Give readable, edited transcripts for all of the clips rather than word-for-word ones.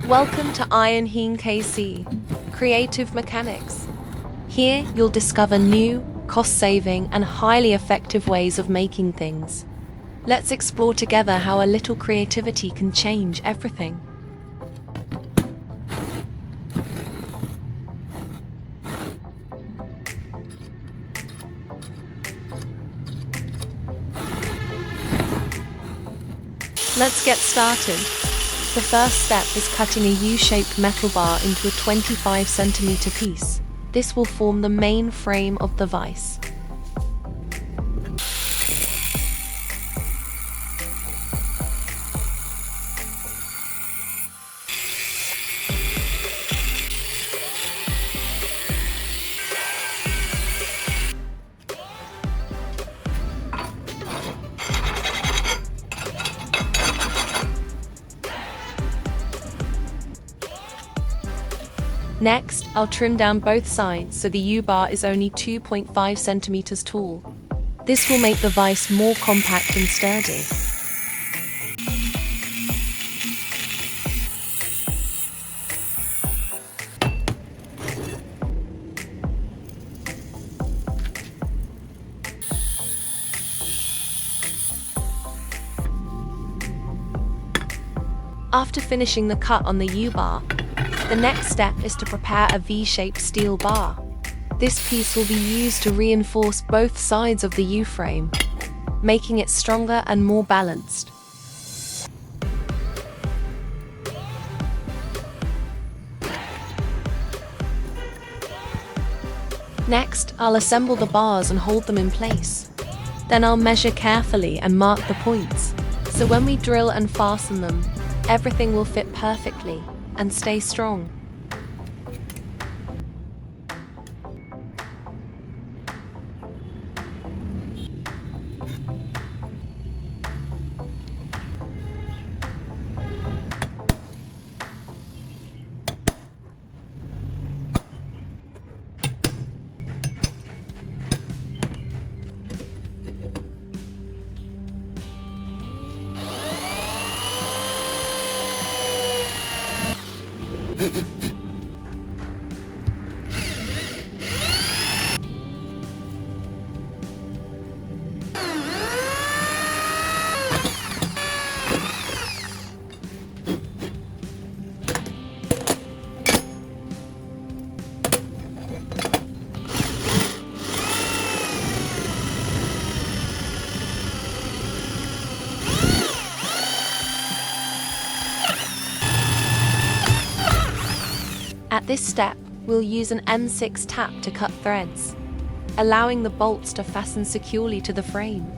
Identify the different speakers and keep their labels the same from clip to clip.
Speaker 1: Welcome to Iron Heen KC, Creative Mechanics. Here you'll discover new, cost-saving and highly effective ways of making things. Let's explore together how a little creativity can change everything. Let's get started. The first step is cutting a U-shaped metal bar into a 25 cm piece. This will form the main frame of the vise. Next, I'll trim down both sides so the U-bar is only 2.5 cm tall. This will make the vise more compact and sturdy. After finishing the cut on the U-bar, the next step is to prepare a V-shaped steel bar. This piece will be used to reinforce both sides of the U-frame, making it stronger and more balanced. Next, I'll assemble the bars and hold them in place. Then I'll measure carefully and mark the points, so when we drill and fasten them, everything will fit perfectly and stay strong. At this step, we'll use an M6 tap to cut threads, allowing the bolts to fasten securely to the frame.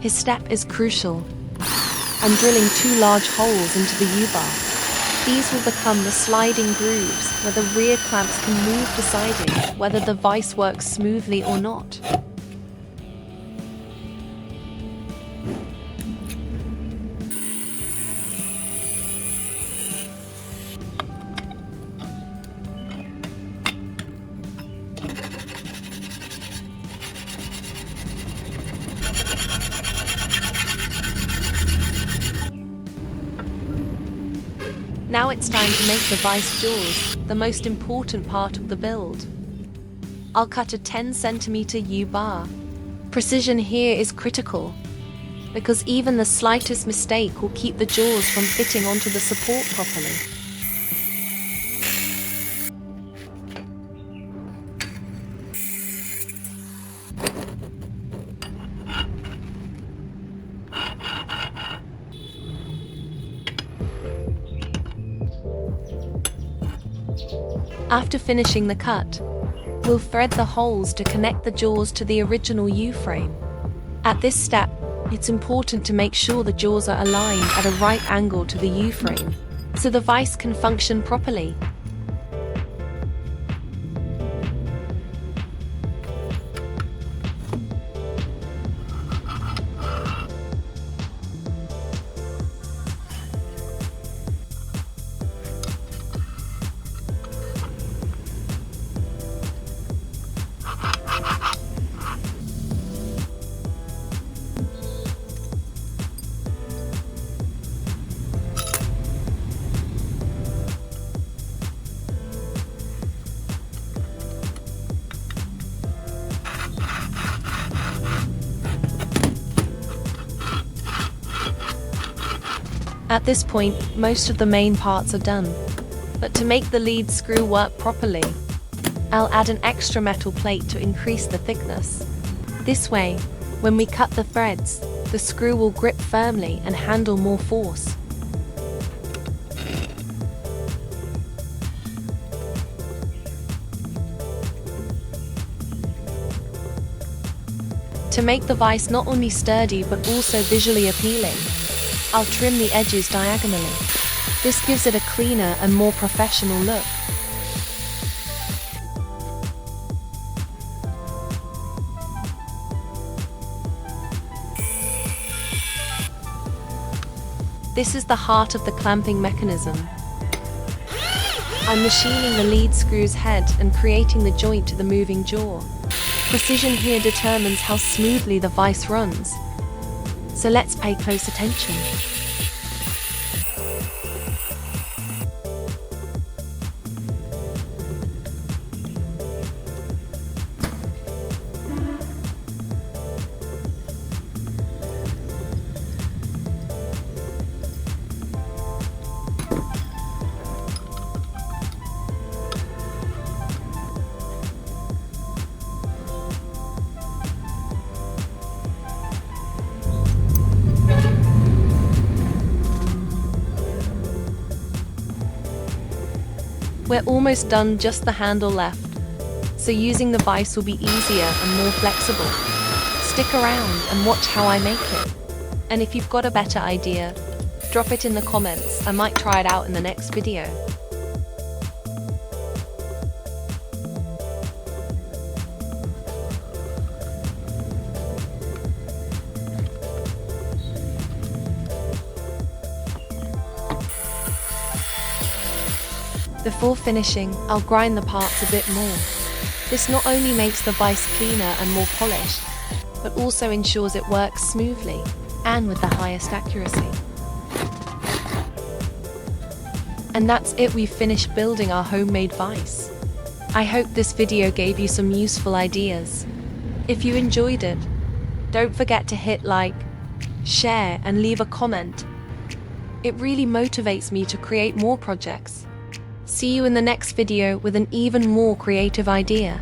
Speaker 1: His step is crucial. I'm drilling 2 large holes into the U-bar. These will become the sliding grooves where the rear clamps can move, deciding whether the vise works smoothly or not. Now it's time to make the vise jaws, the most important part of the build. I'll cut a 10 centimeter U-bar. Precision here is critical, because even the slightest mistake will keep the jaws from fitting onto the support properly. After finishing the cut, we'll thread the holes to connect the jaws to the original U-frame. At this step, it's important to make sure the jaws are aligned at a right angle to the U-frame, so the vise can function properly. At this point, most of the main parts are done. But to make the lead screw work properly, I'll add an extra metal plate to increase the thickness. This way, when we cut the threads, the screw will grip firmly and handle more force. To make the vise not only sturdy but also visually appealing, I'll trim the edges diagonally. This gives it a cleaner and more professional look. This is the heart of the clamping mechanism. I'm machining the lead screw's head and creating the joint to the moving jaw. Precision here determines how smoothly the vise runs. So let's pay close attention. We're almost done, just the handle left, so using the vise will be easier and more flexible. Stick around and watch how I make it. And if you've got a better idea, drop it in the comments. I might try it out in the next video. Before finishing, I'll grind the parts a bit more. This not only makes the vise cleaner and more polished, but also ensures it works smoothly and with the highest accuracy. And that's it, we've finished building our homemade vise. I hope this video gave you some useful ideas. If you enjoyed it, don't forget to hit like, share and leave a comment. It really motivates me to create more projects. See you in the next video with an even more creative idea.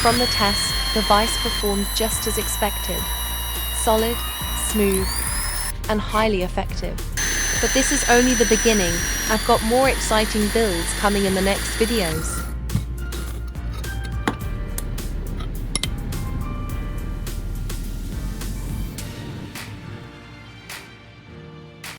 Speaker 1: From the test, the vise performed just as expected. Solid, smooth, and highly effective. But this is only the beginning. I've got more exciting builds coming in the next videos.